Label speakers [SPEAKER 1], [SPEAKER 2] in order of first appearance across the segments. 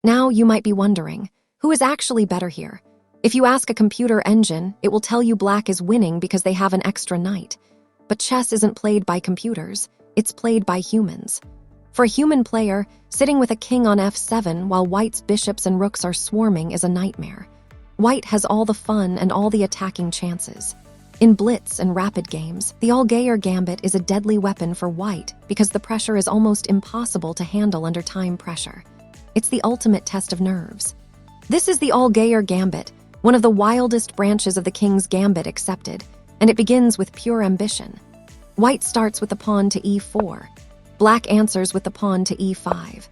[SPEAKER 1] Now you might be wondering, who is actually better here? If you ask a computer engine, it will tell you black is winning because they have an extra knight. But chess isn't played by computers, it's played by humans. For a human player, sitting with a king on f7 while white's bishops and rooks are swarming is a nightmare. White has all the fun and all the attacking chances. In blitz and rapid games, the Allgaier Gambit is a deadly weapon for white because the pressure is almost impossible to handle under time pressure. It's the ultimate test of nerves. This is the Allgaier Gambit, one of the wildest branches of the King's Gambit accepted, and it begins with pure ambition. White starts with the pawn to e4. Black answers with the pawn to e5.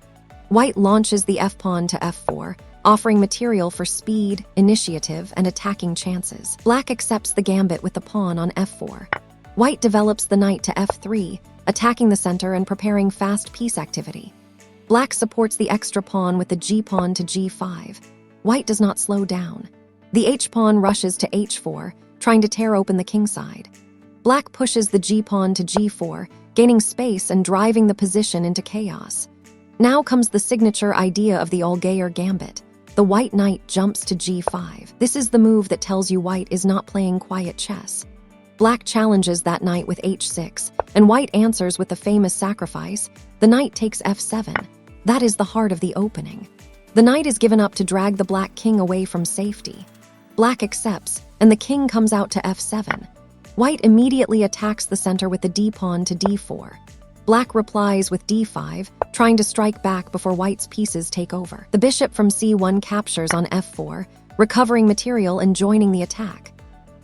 [SPEAKER 1] White launches the f-pawn to f4, offering material for speed, initiative, and attacking chances. Black accepts the gambit with the pawn on f4. White develops the knight to f3, attacking the center and preparing fast piece activity. Black supports the extra pawn with the g-pawn to g5. White does not slow down. The h-pawn rushes to h4, trying to tear open the kingside. Black pushes the g-pawn to g4, gaining space and driving the position into chaos. Now comes the signature idea of the Allgaier Gambit. The white knight jumps to g5. This is the move that tells you white is not playing quiet chess. Black challenges that knight with h6, and white answers with the famous sacrifice. The knight takes f7. That is the heart of the opening. The knight is given up to drag the black king away from safety. Black accepts, and the king comes out to f7. White immediately attacks the center with the d-pawn to d4. Black replies with d5, trying to strike back before white's pieces take over. The bishop from c1 captures on f4, recovering material and joining the attack.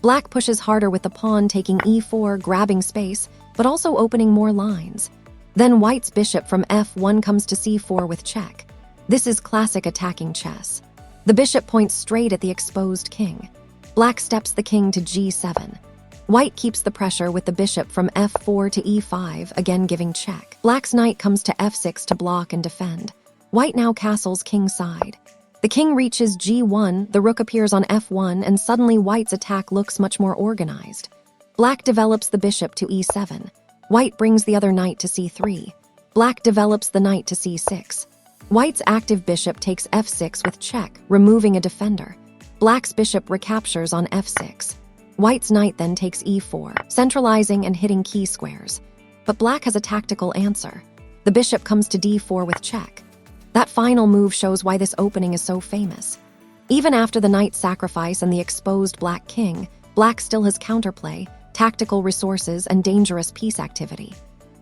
[SPEAKER 1] Black pushes harder with the pawn taking e4, grabbing space, but also opening more lines. Then white's bishop from f1 comes to c4 with check. This is classic attacking chess. The bishop points straight at the exposed king. Black steps the king to g7. White keeps the pressure with the bishop from f4 to e5, again giving check. Black's knight comes to f6 to block and defend. White now castles kingside. The king reaches g1, the rook appears on f1, and suddenly white's attack looks much more organized. Black develops the bishop to e7. White brings the other knight to c3. Black develops the knight to c6. White's active bishop takes f6 with check, removing a defender. Black's bishop recaptures on f6. White's knight then takes e4, centralizing and hitting key squares. But black has a tactical answer. The bishop comes to d4 with check. That final move shows why this opening is so famous. Even after the knight sacrifice and the exposed black king, black still has counterplay, tactical resources, and dangerous piece activity.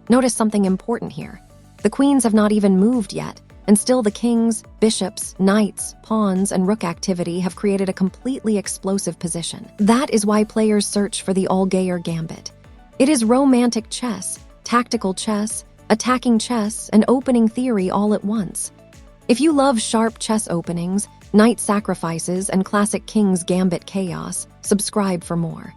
[SPEAKER 1] Notice something important here. The queens have not even moved yet, and still the kings, bishops, knights, pawns, and rook activity have created a completely explosive position. That is why players search for the Allgaier Gambit. It is romantic chess, tactical chess, attacking chess, and opening theory all at once. If you love sharp chess openings, knight sacrifices, and classic King's Gambit chaos, subscribe for more.